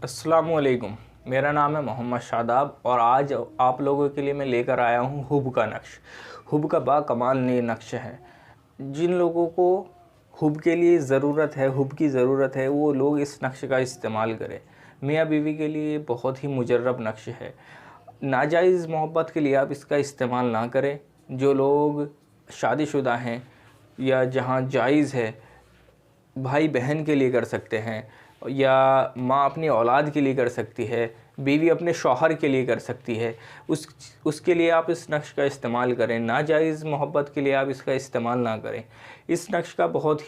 अस्सलामुअलैकुम। मेरा नाम है मोहम्मद शादाब और आज आप लोगों के लिए मैं लेकर आया हूँ हुब का नक्श। हुब का बाकमाल नए नक्श है। जिन लोगों को हुब के लिए ज़रूरत है, हुब की ज़रूरत है, वो लोग इस नक्श का इस्तेमाल करें। मियाँ बीवी के लिए बहुत ही मुजर्रब नक्श है। नाजायज़ मोहब्बत के लिए आप इसका इस्तेमाल ना करें। जो लोग शादीशुदा हैं या जहाँ जायज़ है, भाई बहन के लिए कर सकते हैं, या माँ अपनी औलाद के लिए कर सकती है, बीवी अपने शौहर के लिए कर सकती है, उसके लिए आप इस नक्श का इस्तेमाल करें। नाजायज़ मोहब्बत के लिए आप इसका इस्तेमाल ना करें। इस नक्श का बहुत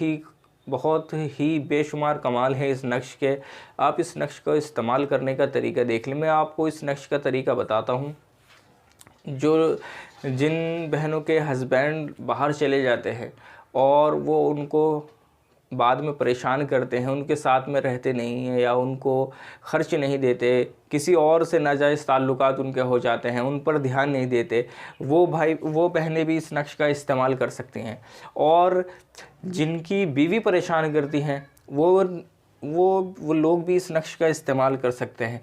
ही बेशुमार कमाल है इस नक्श के। आप इस नक्श का इस्तेमाल करने का तरीका देख लें। मैं आपको इस नक्श का तरीका बताता हूँ। जिन बहनों के हस्बैंड बाहर चले जाते हैं और वो उनको बाद में परेशान करते हैं, उनके साथ में रहते नहीं हैं या उनको ख़र्च नहीं देते, किसी और से नाजायज़ ताल्लुकात उनके हो जाते हैं, उन पर ध्यान नहीं देते, वो बहनें भी इस नक्श का इस्तेमाल कर सकती हैं। और जिनकी बीवी परेशान करती हैं वो लोग भी इस नक्श का इस्तेमाल कर सकते हैं।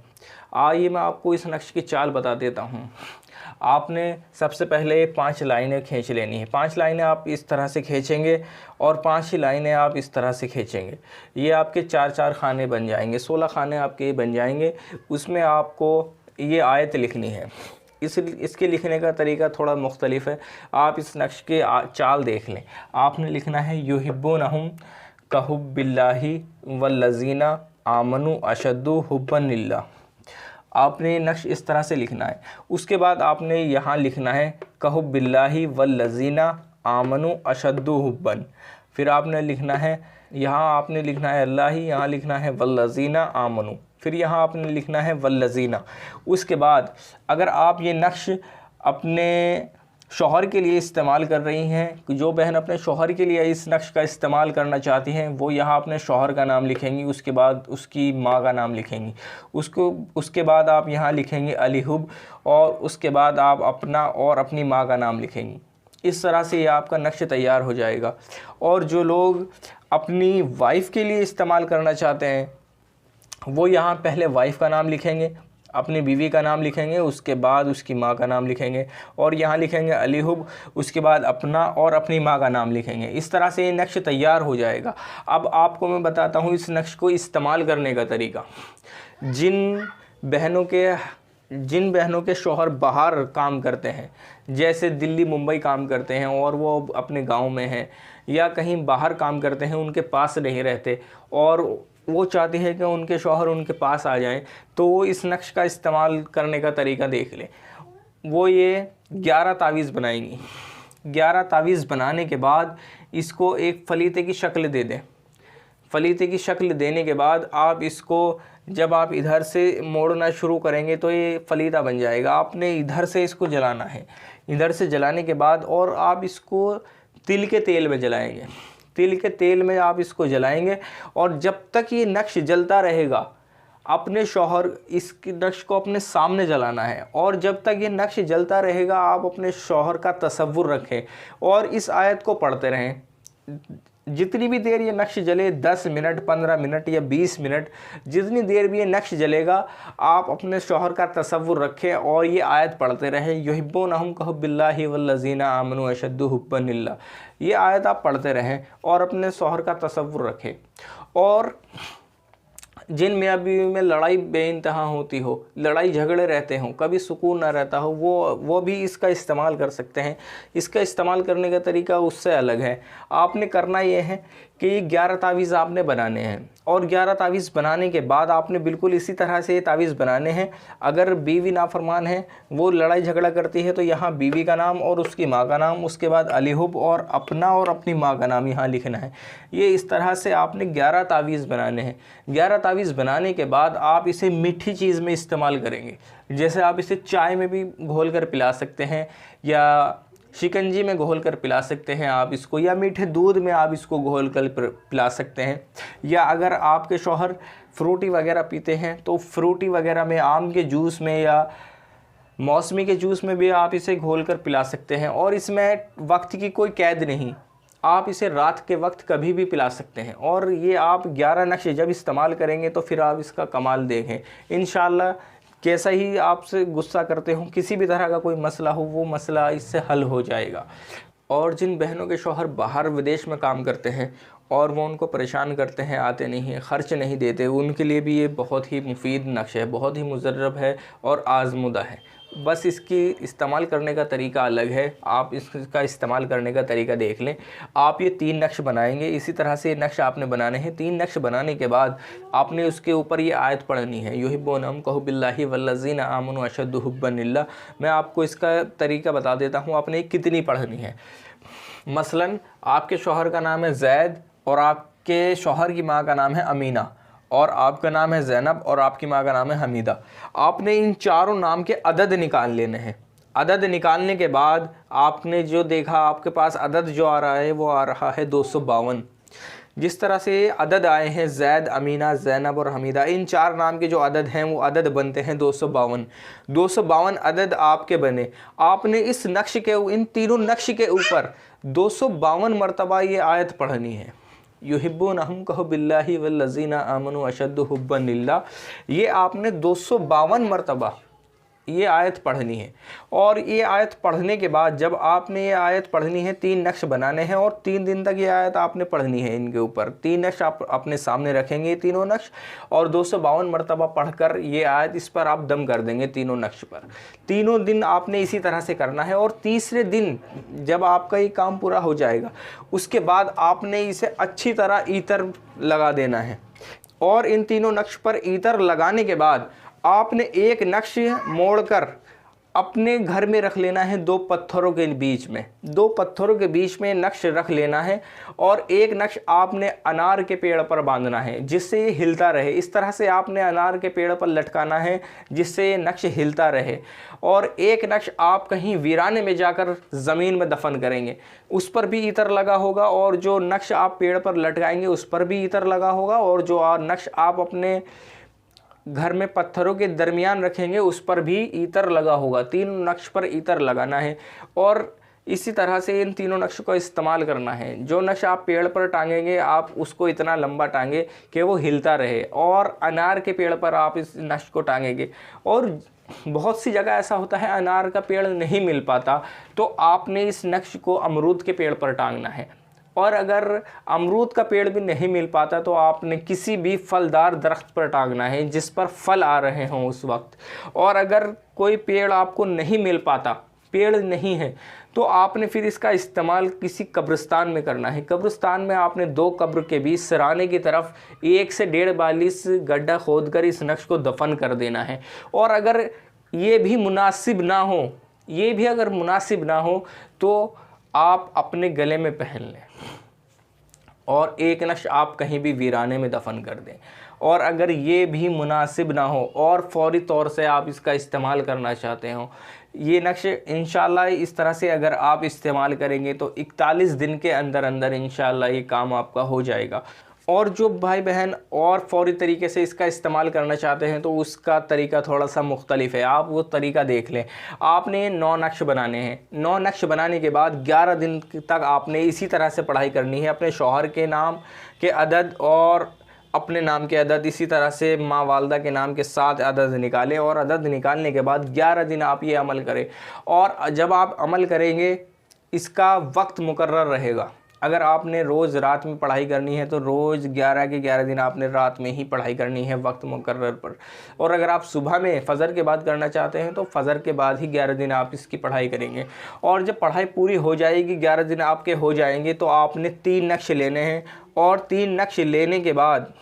आइए मैं आपको इस नक्श की चाल बता देता हूँ। आपने सबसे पहले 5 लाइनें खींच लेनी है। 5 लाइनें आप इस तरह से खींचेंगे और 5 ही लाइनें आप इस तरह से खींचेंगे। ये आपके 4-4 खाने बन जाएंगे, 16 खाने आपके बन जाएंगे। उसमें आपको ये आयत लिखनी है। इसके लिखने का तरीका थोड़ा मुख्तलिफ है। आप इस नक्श के चाल देख लें। आपने लिखना है युहिब्बूनहुम कहुब्बिल्लाहि वल्लज़ीना आमनु अशद्दु हुब्बन लिल्लाह। आपने नक्श इस तरह से लिखना है। उसके बाद आपने यहाँ लिखना है कहुब्बिल्लाहि वल्लज़ीना आमनु अशद्दु हुब्बन। फिर आपने लिखना है, यहाँ आपने लिखना है अल्लाह ही, यहाँ लिखना है वल्लज़ीना आमनु, फिर यहाँ आपने लिखना है वल्लज़ीना। उसके बाद अगर आप ये नक्श अपने शौहर के लिए इस्तेमाल कर रही हैं, जो बहन अपने शौहर के लिए इस नक्श का इस्तेमाल करना चाहती हैं, वो यहाँ अपने शौहर का नाम लिखेंगी, उसके बाद उसकी माँ का नाम लिखेंगी, उसके बाद आप यहाँ लिखेंगे अली हुब, और उसके बाद आप अपना और अपनी माँ का नाम लिखेंगी। इस तरह से ये आपका नक्श तैयार हो जाएगा। और जो लोग अपनी वाइफ़ के लिए इस्तेमाल करना चाहते हैं, वो यहाँ पहले वाइफ़ का नाम लिखेंगे, अपनी बीवी का नाम लिखेंगे, उसके बाद उसकी माँ का नाम लिखेंगे और यहाँ लिखेंगे अली हुब, उसके बाद अपना और अपनी माँ का नाम लिखेंगे। इस तरह से ये नक्श तैयार हो जाएगा। अब आपको मैं बताता हूँ इस नक्श को इस्तेमाल करने का तरीका। जिन बहनों के शौहर बाहर काम करते हैं, जैसे दिल्ली मुंबई काम करते हैं और वो अपने गाँव में हैं या कहीं बाहर काम करते हैं, उनके पास नहीं रहते और वो चाहती है कि उनके शौहर उनके पास आ जाएं, तो वो इस नक्श का इस्तेमाल करने का तरीका देख लें। वो ये 11 तावीज़ बनाएंगी। 11 तावीज़ बनाने के बाद इसको एक फलीते की शक्ल दे दें। फलीते की शक्ल देने के बाद आप इसको जब आप इधर से मोड़ना शुरू करेंगे तो ये फलीता बन जाएगा। आपने इधर से इसको जलाना है। इधर से जलाने के बाद और आप इसको तिल के तेल में जलाएंगे। तिल के तेल में आप इसको जलाएंगे और जब तक ये नक्श जलता रहेगा, अपने शौहर इस नक्श को अपने सामने जलाना है और जब तक ये नक्श जलता रहेगा आप अपने शौहर का तसव्वुर रखें और इस आयत को पढ़ते रहें। जितनी भी देर ये नक्श जले, 10 मिनट, 15 मिनट या 20 मिनट, जितनी देर भी ये नक्श जलेगा, आप अपने शौहर का तसव्वुर रखें और ये आयत पढ़ते रहें। युहिब्बूनहुम कहुब्बिल्लाहि वल्लज़ीना आमनु अशद्दु हुब्बन लिल्लाह। ये आयत आप पढ़ते रहें और अपने शौहर का तसव्वुर रखें। और जिन मियाँ बीवी में लड़ाई बेइंतहा होती हो, लड़ाई झगड़े रहते हों, कभी सुकून ना रहता हो, वो भी इसका इस्तेमाल कर सकते हैं। इसका इस्तेमाल करने का तरीका उससे अलग है। आपने करना ये है कि 11 तावीज़ आपने बनाने हैं और 11 तावीज़ बनाने के बाद आपने बिल्कुल इसी तरह से ये तावीज़ बनाने हैं। अगर बीवी नाफरमान है, वो लड़ाई झगड़ा करती है, तो यहाँ बीवी का नाम और उसकी माँ का नाम, उसके बाद अली हुब और अपना और अपनी माँ का नाम यहाँ लिखना है। ये इस तरह से आपने 11 तावीज़ बनाने हैं। 11 तावीज़ बनाने के बाद आप इसे मीठी चीज़ में इस्तेमाल करेंगे। जैसे आप इसे चाय में भी घोल कर पिला सकते हैं या शिकंजी में घोल कर पिला सकते हैं आप इसको, या मीठे दूध में आप इसको घोल कर पिला सकते हैं। या अगर आपके शौहर फ्रूटी वगैरह पीते हैं तो फ्रूटी वगैरह में, आम के जूस में या मौसमी के जूस में भी आप इसे घोल कर पिला सकते हैं। और इसमें वक्त की कोई कैद नहीं। आप इसे रात के वक्त कभी भी पिला सकते हैं। और ये आप 11 नक्श जब इस्तेमाल करेंगे तो फिर आप इसका कमाल देखें इंशाल्लाह। कैसा ही आपसे गुस्सा करते हो, किसी भी तरह का कोई मसला हो, वो मसला इससे हल हो जाएगा। और जिन बहनों के शौहर बाहर विदेश में काम करते हैं और वो उनको परेशान करते हैं, आते नहीं हैं, ख़र्च नहीं देते, उनके लिए भी ये बहुत ही मुफीद नक्श है, बहुत ही मुजर्रब है और आज़मुदा है। बस इसकी इस्तेमाल करने का तरीका अलग है, आप इसका इस्तेमाल करने का तरीका देख लें। आप ये 3 नक्श बनाएंगे, इसी तरह से ये नक्श आपने बनाने हैं। 3 नक्श बनाने के बाद आपने उसके ऊपर ये आयत पढ़नी है, युहिब्बूनहुम कहुबिल्लाहि वल्लज़ीना आमनु अशद्दु हुब्बन लिल्लाह। मैं आपको इसका तरीका बता देता हूँ, आपने कितनी पढ़नी है। मसलन आपके शौहर का नाम है ज़ैद और आपके शौहर की माँ का नाम है अमीना और आपका नाम है ज़ैनब और आपकी माँ का नाम है हमीदा। आपने इन चारों नाम के अदद निकाल लेने हैं। अदद निकालने के बाद आपने जो देखा, आपके पास अदद जो आ रहा है वो आ रहा है 252। जिस तरह से अदद आए हैं ज़ैद, अमीना, ज़ैनब और हमीदा, इन 4 नाम के जो अदद हैं वो अदद बनते हैं 252। 252 अदद आपके बने। आपने इस नक्श के, इन तीनों नक्श के ऊपर 252 मरतबा ये आयत पढ़नी है, युहिब्बूनहुम कहुबिल्लाहि वल्लज़ीना आमनु अशद्दु हुब्बन लिल्लाह। ये आपने 252 मरतबा ये आयत पढ़नी है। और ये आयत पढ़ने के बाद जब आपने ये आयत पढ़नी है, 3 नक्श बनाने हैं और 3 दिन तक ये आयत आपने पढ़नी है। इनके ऊपर 3 नक्श आप अपने सामने रखेंगे, तीनों नक्श, और 252 मरतबा पढ़कर ये आयत इस पर आप दम कर देंगे तीनों नक्श पर। तीनों दिन आपने इसी तरह से करना है। और तीसरे दिन जब आपका ये काम पूरा हो जाएगा, उसके बाद आपने इसे अच्छी तरह ईतर लगा देना है। और इन तीनों नक्श पर ईतर लगाने के बाद आपने एक नक्श मोड़कर अपने घर में रख लेना है, 2 पत्थरों के बीच में। 2 पत्थरों के बीच में नक्श रख लेना है और एक नक्श आपने अनार के पेड़ पर बांधना है जिससे ये हिलता रहे। इस तरह से आपने अनार के पेड़ पर लटकाना है जिससे ये नक्श हिलता रहे। और एक नक्श आप कहीं वीराने में जाकर ज़मीन में दफन करेंगे, उस पर भी इतर लगा होगा। और जो नक्श आप पेड़ पर लटकाएंगे उस पर भी इतर लगा होगा। और जो नक्श आप अपने घर में पत्थरों के दरमियान रखेंगे उस पर भी ईतर लगा होगा। 3 नक्श पर ईतर लगाना है और इसी तरह से इन तीनों नक्श को इस्तेमाल करना है। जो नक्श आप पेड़ पर टांगेंगे आप उसको इतना लंबा टांगे कि वो हिलता रहे। और अनार के पेड़ पर आप इस नक्श को टांगेंगे। और बहुत सी जगह ऐसा होता है अनार का पेड़ नहीं मिल पाता, तो आपने इस नक्श को अमरूद के पेड़ पर टांगना है। और अगर अमरूद का पेड़ भी नहीं मिल पाता तो आपने किसी भी फलदार दरख्त पर टांगना है जिस पर फल आ रहे हों उस वक्त। और अगर कोई पेड़ आपको नहीं मिल पाता, पेड़ नहीं है, तो आपने फिर इसका इस्तेमाल किसी कब्रिस्तान में करना है। कब्रिस्तान में आपने 2 कब्र के बीच सराने की तरफ 1 से 1.5 42 गड्ढा खोदकर इस नक्श को दफन कर देना है। और अगर ये भी मुनासिब ना हो, ये भी अगर मुनासिब ना हो तो आप अपने गले में पहन लें और एक नक्श आप कहीं भी वीराने में दफन कर दें। और अगर ये भी मुनासिब ना हो और फ़ौरी तौर से आप इसका इस्तेमाल करना चाहते हो, ये नक्श इंशाल्लाह इस तरह से अगर आप इस्तेमाल करेंगे तो 41 दिन के अंदर अंदर इंशाल्लाह ये काम आपका हो जाएगा। और जो भाई बहन और फ़ौरी तरीके से इसका इस्तेमाल करना चाहते हैं तो उसका तरीका थोड़ा सा मुख्तलिफ है, आप वो तरीका देख लें। आपने 9 नक्श बनाने हैं। 9 नक्श बनाने के बाद 11 दिन तक आपने इसी तरह से पढ़ाई करनी है। अपने शौहर के नाम के अदद और अपने नाम के अदद, इसी तरह से माँ वालदा के नाम के 7 अदद निकालें। और अदद निकालने के बाद 11 दिन आप ये अमल करें। और जब आप अमल करेंगे इसका वक्त मुकर्रर रहेगा। अगर आपने रोज़ रात में पढ़ाई करनी है तो रोज़ 11 के 11 दिन आपने रात में ही पढ़ाई करनी है वक्त मुकर्रर पर। और अगर आप सुबह में फ़जर के बाद करना चाहते हैं तो फ़जर के बाद ही 11 दिन आप इसकी पढ़ाई करेंगे। और जब पढ़ाई पूरी हो जाएगी, 11 दिन आपके हो जाएंगे, तो आपने 3 नक्श लेने हैं। और 3 नक्श लेने के बाद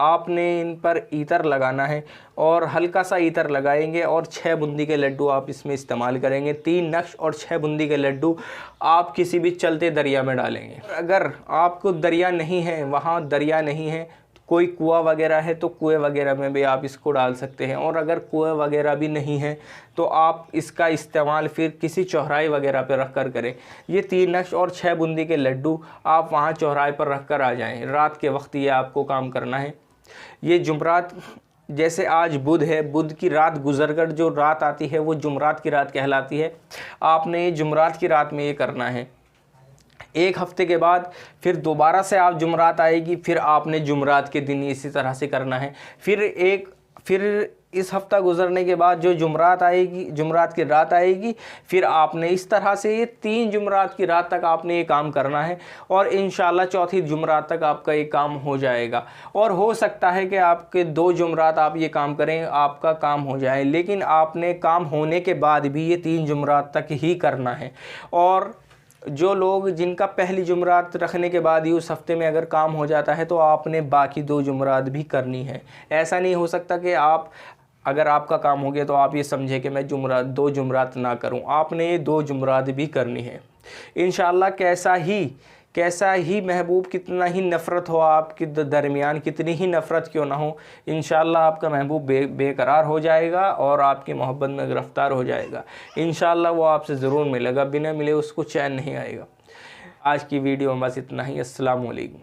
आपने इन पर ईतर लगाना है और हल्का सा ईतर लगाएंगे और 6 बूंदी के लड्डू आप इसमें इस्तेमाल करेंगे। 3 नक्श और 6 बूंदी के लड्डू आप किसी भी चलते दरिया में डालेंगे। अगर आपको दरिया नहीं है, वहाँ दरिया नहीं है, कोई कुआं वगैरह है तो कुएं वगैरह में भी आप इसको डाल सकते हैं। और अगर कुएं वगैरह भी नहीं है तो आप इसका इस्तेमाल फिर किसी चौराहे वगैरह पर रख कर करें। ये 3 नक्श और 6 बूंदी के लड्डू आप वहाँ चौराहे पर रख कर आ जाएँ। रात के वक्त ये आपको काम करना है। ये जुमरात, जैसे आज बुध है, बुध की रात गुजरकर जो रात आती है वो जुमरात की रात कहलाती है। आपने ये जुमरात की रात में ये करना है। एक हफ्ते के बाद फिर दोबारा से आप जुमरात आएगी, फिर आपने जुमरात के दिन इसी तरह से करना है। फिर इस हफ्ता गुजरने के बाद जो जुमरात आएगी, जुमरात की रात आएगी, फिर आपने इस तरह से ये 3 जुमरात की रात तक आपने ये काम करना है और इंशाल्लाह चौथी जुमरात तक आपका ये काम हो जाएगा। और हो सकता है कि आपके 2 जुमरात आप ये काम करें, आपका काम हो जाए, लेकिन आपने काम होने के बाद भी ये 3 जुमरात तक ही करना है। और जो लोग जिनका पहली जुमरात रखने के बाद ही उस हफ्ते में अगर काम हो जाता है, तो आपने बाकी 2 जुमरात भी करनी है। ऐसा नहीं हो सकता कि अगर आपका काम हो गया तो आप ये समझे कि मैं 2 जुमरात ना करूं। आपने ये 2 जुमरात भी करनी है इंशाअल्लाह। कैसा ही महबूब, कितना ही नफ़रत हो आपके दरमियान, कितनी ही नफ़रत क्यों ना हो, इंशाअल्लाह आपका महबूब बेकरार हो जाएगा और आपकी मोहब्बत में गिरफ़्तार हो जाएगा। इंशाअल्लाह वो आपसे ज़रूर मिलेगा, बिना मिले उसको चैन नहीं आएगा। आज की वीडियो में बस इतना ही। अस्सलाम वालेकुम।